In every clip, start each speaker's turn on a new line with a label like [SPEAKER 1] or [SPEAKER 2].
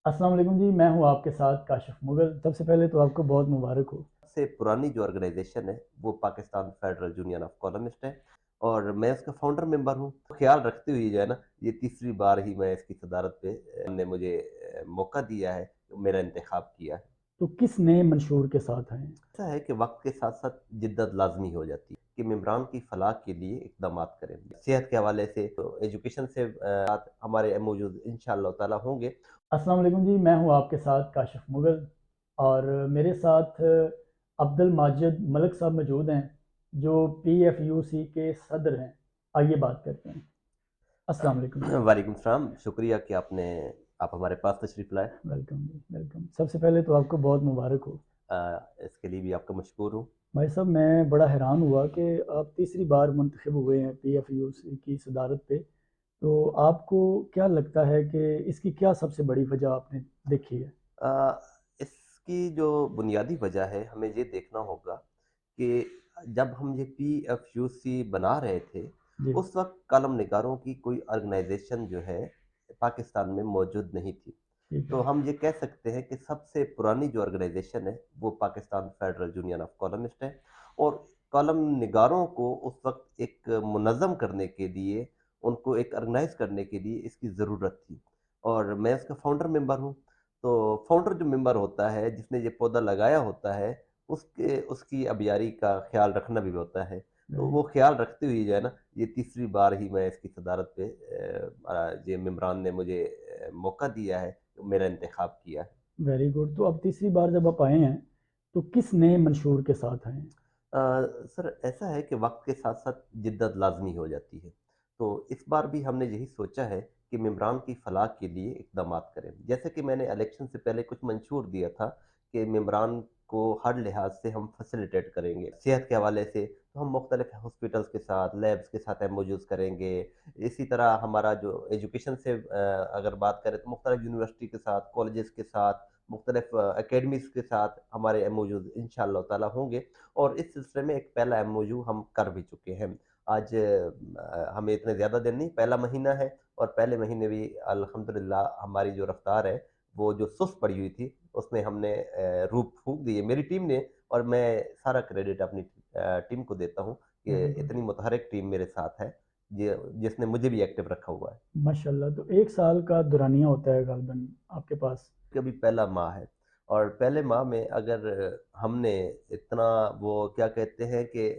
[SPEAKER 1] अस्सलाम वालेकुम जी, मैं हूँ आपके साथ काशिफ़ मुग़ल। सबसे पहले तो आपको बहुत मुबारक हो।
[SPEAKER 2] सबसे पुरानी जो ऑर्गेनाइजेशन है वो Pakistan federal union of columnist है और मैं उसका फाउंडर मेंबर हूँ। ख्याल रखते हुए जो है ना, ये तीसरी बार ही मैं इसकी सदारत पे ने मुझे मौका दिया है, मेरा इंतखाब किया है।
[SPEAKER 1] तो किस नए मंशूर के साथ आए हैं?
[SPEAKER 2] ऐसा है कि वक्त के साथ साथ जिद्दत लाजमी हो जाती है कि मेम्बरान की फलाह के लिए इकदाम करें। सेहत के हवाले से तो एजुकेशन से साथ हमारे मौजूद इंशाअल्लाह ताला होंगे।
[SPEAKER 1] अस्सलाम वालेकुम जी, मैं हूँ आपके साथ काशिफ़ मुग़ल और मेरे साथ अब्दुल माजिद मलिक साहब मौजूद हैं, जो पीएफयूसी के सदर हैं। आइए बात करते हैं। अस्सलाम वालेकुम जी।
[SPEAKER 2] वालेकुम सलाम, शुक्रिया कि आप हमारे पास तशरीफ़ लाए।
[SPEAKER 1] वेलकम जी, वेलकम। सबसे पहले तो आपको बहुत मुबारक हो।
[SPEAKER 2] इसके लिए भी आपका मशकूर हूँ।
[SPEAKER 1] भाई साहब, मैं बड़ा हैरान हुआ कि आप तीसरी बार मुंतखब हुए हैं पीएफयूसी की सदारत पे। तो आपको क्या लगता है कि इसकी क्या सबसे बड़ी वजह आपने देखी है?
[SPEAKER 2] अ, इसकी जो बुनियादी वजह है, हमें ये देखना होगा कि जब हम ये पीएफयूसी बना रहे थे,
[SPEAKER 1] जी,
[SPEAKER 2] उस वक़्त कलम निगारों की कोई ऑर्गेनाइज़ेशन जो है, पाकिस्तान में मौजूद नहीं थी।
[SPEAKER 1] ठीक
[SPEAKER 2] तो
[SPEAKER 1] है।
[SPEAKER 2] हम ये कह सकते हैं कि सबसे पुरानी जो ऑर्गेनाइज़ेशन है, वो Pakistan federal union of columnist है और कलम निगारों को उस वक़्त एक मुनज़्ज़म करने के लिए, उनको एक ऑर्गेनाइज़ करने के लिए इसकी ज़रूरत थी और मैं उसका फाउंडर मेंबर हूँ। तो फाउंडर जो मेंबर होता है, जिसने ये पौधा लगाया होता है, उसके उसकी आबियारी का ख़्याल रखना भी होता है। तो
[SPEAKER 1] वेरी
[SPEAKER 2] वो ख़्याल रखते हुए जो है ना, ये तीसरी बार ही मैं इसकी सदारत पे ये मेंबरान ने मुझे मौका दिया है, तो मेरा इंतखाब किया है।
[SPEAKER 1] Very good. तो अब तीसरी बार जब आप आए हैं, तो किस नए मंशूर के साथ आए हैं?
[SPEAKER 2] सर ऐसा है कि वक्त के साथ साथ जिद्दत लाजमी हो जाती है। तो इस बार भी हमने यही सोचा है कि मेम्बरान की फलाह के लिए इकदाम करें। जैसे कि मैंने इलेक्शन से पहले कुछ मंशूर दिया था कि मेम्बरान को हर लिहाज से हम फैसिलिटेट करेंगे। सेहत के हवाले से तो हम मुख्तलिफ हॉस्पिटल्स के साथ, लैब्स के साथ एमओयूज़ करेंगे। इसी तरह हमारा जो एजुकेशन से अगर बात करें तो मुख्तलिफ यूनिवर्सिटी के साथ, कॉलेजेस के साथ, मुख्तलिफ अकेडमीज़ के साथ हमारे एमओयूज़ इंशाअल्लाह ताला होंगे। और इस सिलसिले में एक पहला एमओयू हम कर भी चुके हैं। आज हमें इतने ज़्यादा दिन नहीं, पहला महीना है और पहले महीने भी अल्हम्दुलिल्लाह हमारी जो रफ़्तार है, वो जो सुस्त पड़ी हुई थी, उसमें हमने रूप फूँक दी है मेरी टीम ने और मैं सारा क्रेडिट अपनी टीम को देता हूँ कि
[SPEAKER 1] वेरी गुड।
[SPEAKER 2] इतनी मुतहर्रिक टीम मेरे साथ है, जिसने मुझे भी एक्टिव रखा हुआ है।
[SPEAKER 1] माशाल्लाह। तो 1 साल का दुरानिया होता है ग़ालिबन आपके पास।
[SPEAKER 2] कि अभी पहला माह है और पहले माह में अगर हमने इतना वो क्या कहते हैं कि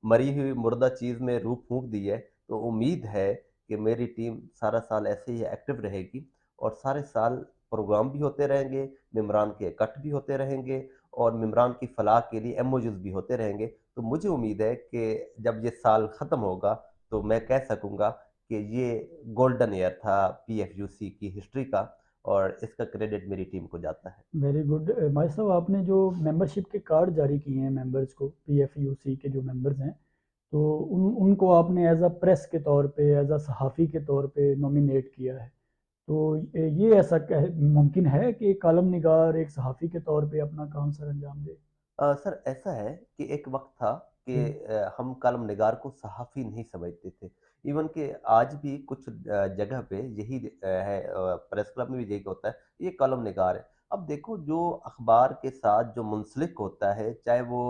[SPEAKER 2] मरी हुई मुर्दा चीज़ में रूह फूँक दी है, तो उम्मीद है कि मेरी टीम सारा साल ऐसे ही एक्टिव रहेगी और सारे साल प्रोग्राम भी होते रहेंगे, मेम्बरान के इकट्ठ भी होते रहेंगे और मेम्बरान की फलाह के लिए एमओयूज़ भी होते रहेंगे। तो मुझे उम्मीद है कि जब ये साल ख़त्म होगा, तो मैं कह सकूँगा कि ये गोल्डन ईयर था पीएफयूसी की हिस्ट्री का और इसका क्रेडिट मेरी टीम को जाता है।
[SPEAKER 1] Very good. भाई साहब, आपने जो मेंबरशिप के कार्ड जारी किए हैं मेंबर्स को, पीएफयूसी के जो मेंबर्स हैं, तो उनको आपने एज़ प्रेस के तौर पे, सहाफ़ी के तौर पे नॉमिनेट किया है। तो ये ऐसा मुमकिन है कि एक कॉलम निगार एक सहाफ़ी के तौर पे अपना काम सर अंजाम दे?
[SPEAKER 2] सर ऐसा है कि एक वक़्त था कि
[SPEAKER 1] जी,
[SPEAKER 2] हम कॉलम निगार को सहाफ़ी नहीं समझते थे। इवन कि आज भी कुछ जगह पे यही है, प्रेस क्लब में भी यही होता है, ये कॉलम निगार है। अब देखो जो अखबार के साथ जो मुंसलिक होता है, चाहे वो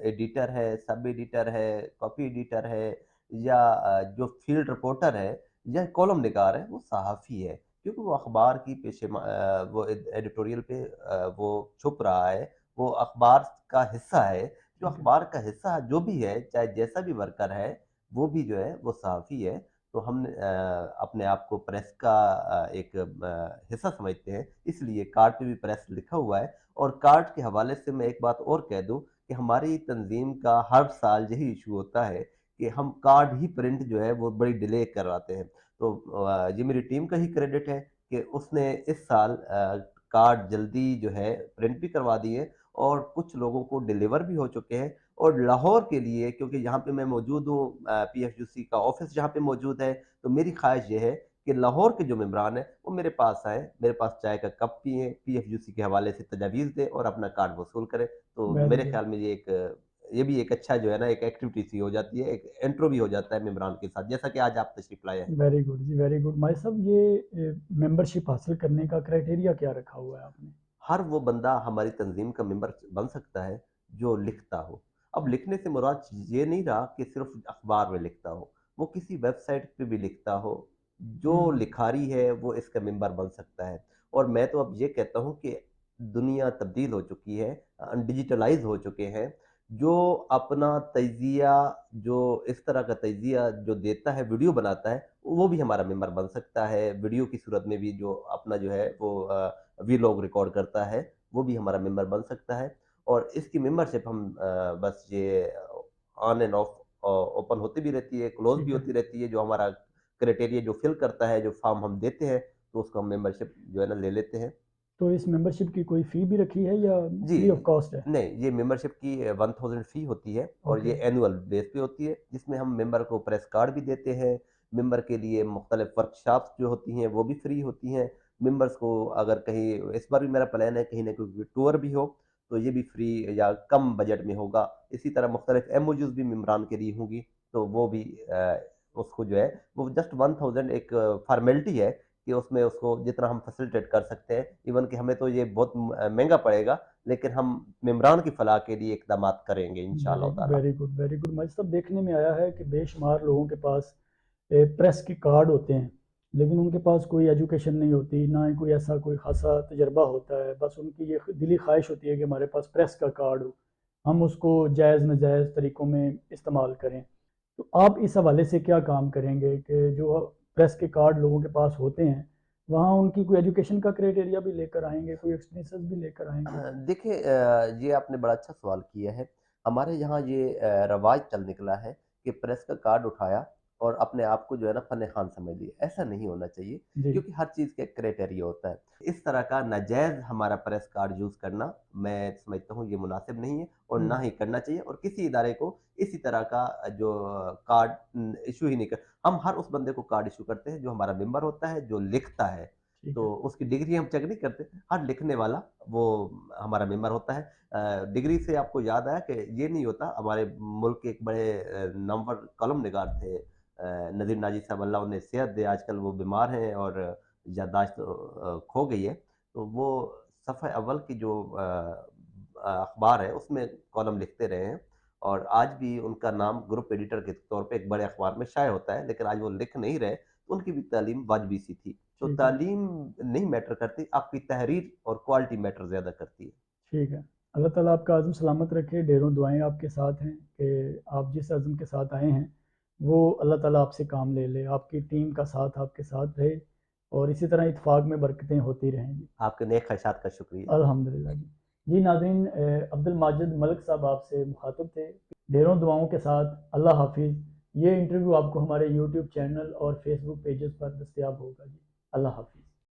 [SPEAKER 2] एडिटर है, सब एडिटर है, कॉपी एडिटर है या जो फील्ड रिपोर्टर है या कॉलम निगार है, वो सहाफ़ी है। क्योंकि वो अखबार की वो एडिटोरियल पे वो छुप रहा है, वो अखबार का हिस्सा है, जो
[SPEAKER 1] ठीक है।
[SPEAKER 2] अखबार का हिस्सा जो भी है, चाहे जैसा भी वर्कर है, वो भी जो है वो सहाफ़ी है। तो हम अपने आप को प्रेस का एक हिस्सा समझते हैं, इसलिए कार्ड पे भी प्रेस लिखा हुआ है और कार्ड के हवाले से मैं एक बात और कह दूँ कि हमारी तंज़ीम का हर साल यही इश्यू होता है कि हम कार्ड ही प्रिंट जो है वो बड़ी डिले करवाते हैं। तो ये मेरी टीम का ही क्रेडिट है कि उसने इस साल कार्ड जल्दी जो है प्रिंट भी करवा दिए और कुछ लोगों को डिलीवर भी हो चुके हैं और लाहौर के लिए क्योंकि यहाँ पे मैं मौजूद हूँ पीएफयूसी का ऑफ़िस जहाँ पे मौजूद है, तो मेरी ख़्वाहिश ये है कि लाहौर के जो मेंबरान हैं, वो मेरे पास आएँ, मेरे पास चाय का कप पिएँ, पीएफयूसी के हवाले से तजावीज़ दें और अपना कार्ड वसूल करें। तो
[SPEAKER 1] वेरी
[SPEAKER 2] मेरे
[SPEAKER 1] गुड।
[SPEAKER 2] ख़्याल में ये एक یہ بھی ایک اچھا جو ہے نا ایک ایکٹیویٹی سی ہو جاتی ہے، ایک انٹرو بھی ہو جاتا ہے ممبران کے ساتھ، جیسا کہ آج آپ تشریف لائے ہیں۔
[SPEAKER 1] Very good G, very good my صاحب، یہ ممبرشپ حاصل کرنے کا کرائٹیریا کیا رکھا ہوا ہے آپ نے؟
[SPEAKER 2] ہر وہ بندہ ہماری تنظیم کا ممبر بن سکتا ہے جو لکھتا ہو۔ اب لکھنے سے مراد یہ نہیں رہا کہ صرف اخبار میں لکھتا ہو، وہ کسی ویب سائٹ پہ بھی لکھتا ہو، جو
[SPEAKER 1] ہوں،
[SPEAKER 2] لکھاری ہے وہ اس کا ممبر بن سکتا ہے۔ اور میں تو اب یہ کہتا ہوں کہ دنیا تبدیل ہو چکی ہے، ڈیجیٹلائز ہو چکے ہیں، جو اپنا تجزیہ، جو اس طرح کا تجزیہ جو دیتا ہے، ویڈیو بناتا ہے، وہ بھی ہمارا ممبر بن سکتا ہے، ویڈیو کی صورت میں بھی جو اپنا جو ہے وہ ویلاگ ریکارڈ کرتا ہے، وہ بھی ہمارا ممبر بن سکتا ہے۔ اور اس کی ممبرشپ ہم بس یہ آن اینڈ آف اوپن ہوتی بھی رہتی ہے، کلوز بھی
[SPEAKER 1] ٹھیک ہے،
[SPEAKER 2] ہوتی رہتی ہے، جو ہمارا کرائٹیریا جو فل کرتا ہے، جو فارم ہم دیتے ہیں تو اس کو ہم ممبرشپ جو ہے نا لے لیتے ہیں۔
[SPEAKER 1] تو اس ممبرشپ کی کوئی فی بھی رکھی ہے یا
[SPEAKER 2] جی،
[SPEAKER 1] فری آف کاسٹ ہے؟
[SPEAKER 2] نہیں، یہ ممبرشپ کی 1000 فی ہوتی ہے اور
[SPEAKER 1] اوکے،
[SPEAKER 2] یہ اینول بیس پہ ہوتی ہے، جس میں ہم ممبر کو پریس کارڈ بھی دیتے ہیں، ممبر کے لیے مختلف ورکشاپس جو ہوتی ہیں وہ بھی فری ہوتی ہیں، ممبرس کو اگر کہیں اس بار بھی میرا پلان ہے کہیں نہ کہیں ٹور بھی ہو تو یہ بھی فری یا کم بجٹ میں ہوگا، اسی طرح مختلف ایم او یوز بھی ممبران کے لیے ہوں گی، تو وہ بھی اس کو جو ہے وہ جسٹ 1000 ایک فارمیلٹی ہے کہ اس میں اس کو جتنا ہم فیسلٹیٹ کر سکتے ہیں، ایون کہ ہمیں تو یہ بہت مہنگا پڑے گا، لیکن ہم ممبران کی فلاح کے لیے اقدامات کریں گے
[SPEAKER 1] ویری
[SPEAKER 2] انشاءاللہ تعالی۔
[SPEAKER 1] Very good very good my صاحب، دیکھنے میں آیا ہے کہ بے شمار لوگوں کے پاس پریس کے کارڈ ہوتے ہیں، لیکن ان کے پاس کوئی ایجوکیشن نہیں ہوتی، نہ ہی کوئی ایسا کوئی خاصا تجربہ ہوتا ہے، بس ان کی یہ دلی خواہش ہوتی ہے کہ ہمارے پاس پریس کا کارڈ ہو، ہم اس کو جائز ناجائز طریقوں میں استعمال کریں۔ تو آپ اس حوالے سے کیا کام کریں گے کہ جو پریس کے کارڈ لوگوں کے پاس ہوتے ہیں، وہاں ان کی کوئی ایجوکیشن کا کرائٹیریا بھی لے کر آئیں گے، کوئی ایکسپیرینسز بھی لے کر آئیں گے؟
[SPEAKER 2] دیکھیں یہ آپ نے بڑا اچھا سوال کیا ہے۔ ہمارے یہاں یہ رواج چل نکلا ہے کہ پریس کا کارڈ اٹھایا اور اپنے آپ کو جو ہے نا فن خوان سمجھ لیا، ایسا نہیں ہونا چاہیے،
[SPEAKER 1] جی،
[SPEAKER 2] کیونکہ ہر چیز کا ایک کرائٹیریا ہوتا ہے۔ اس طرح کا ناجائز ہمارا پریس کارڈ یوز کرنا میں سمجھتا ہوں یہ مناسب نہیں ہے اور نہ
[SPEAKER 1] ہوں،
[SPEAKER 2] ہی کرنا چاہیے، اور کسی ادارے کو اسی طرح کا جو کارڈ ایشو ہی نہیں کر، ہم ہر اس بندے کو کارڈ ایشو کرتے ہیں جو ہمارا ممبر ہوتا ہے، جو لکھتا ہے،
[SPEAKER 1] ٹھیک
[SPEAKER 2] تو
[SPEAKER 1] ہے،
[SPEAKER 2] اس کی ڈگری ہم چیک نہیں کرتے، ہر لکھنے والا وہ ہمارا ممبر ہوتا ہے۔ ڈگری سے آپ کو یاد آیا کہ یہ نہیں ہوتا، ہمارے ملک کے ایک بڑے نامور کالم نگار تھے نذیر ناجی صاحب، اللہ انہیں صحت دے، آج کل وہ بیمار ہیں اور یادداشت کھو گئی ہے، تو وہ صفحہ اول کی جو اخبار ہے اس میں کالم لکھتے رہے ہیں، اور آج بھی ان کا نام گروپ ایڈیٹر کے طور پہ ایک بڑے اخبار میں شائع ہوتا ہے، لیکن آج وہ لکھ نہیں رہے، تو ان کی بھی تعلیم واجبی سی تھی۔ تو
[SPEAKER 1] ٹھیک ہے،
[SPEAKER 2] تعلیم نہیں میٹر کرتی، آپ کی تحریر اور کوالٹی میٹر زیادہ کرتی ہے۔
[SPEAKER 1] ٹھیک ہے۔ اللہ تعالیٰ آپ کا عزم سلامت رکھے، ڈھیروں دعائیں آپ کے ساتھ ہیں کہ آپ جس عزم کے ساتھ آئے ہیں وہ اللہ تعالیٰ آپ سے کام لے لے، آپ کی ٹیم کا ساتھ آپ کے ساتھ رہے اور اسی طرح اتفاق میں برکتیں ہوتی رہیں گی۔
[SPEAKER 2] آپ کے نیک خواہشات کا شکریہ۔
[SPEAKER 1] الحمدللہ جی۔ جی ناظرین، عبد الماجد ملک صاحب آپ سے مخاطب تھے، ڈھیروں دعاؤں کے ساتھ اللہ حافظ۔ یہ انٹرویو آپ کو ہمارے یوٹیوب چینل اور فیس بک پیجز پر دستیاب ہوگا جی۔ اللہ حافظ۔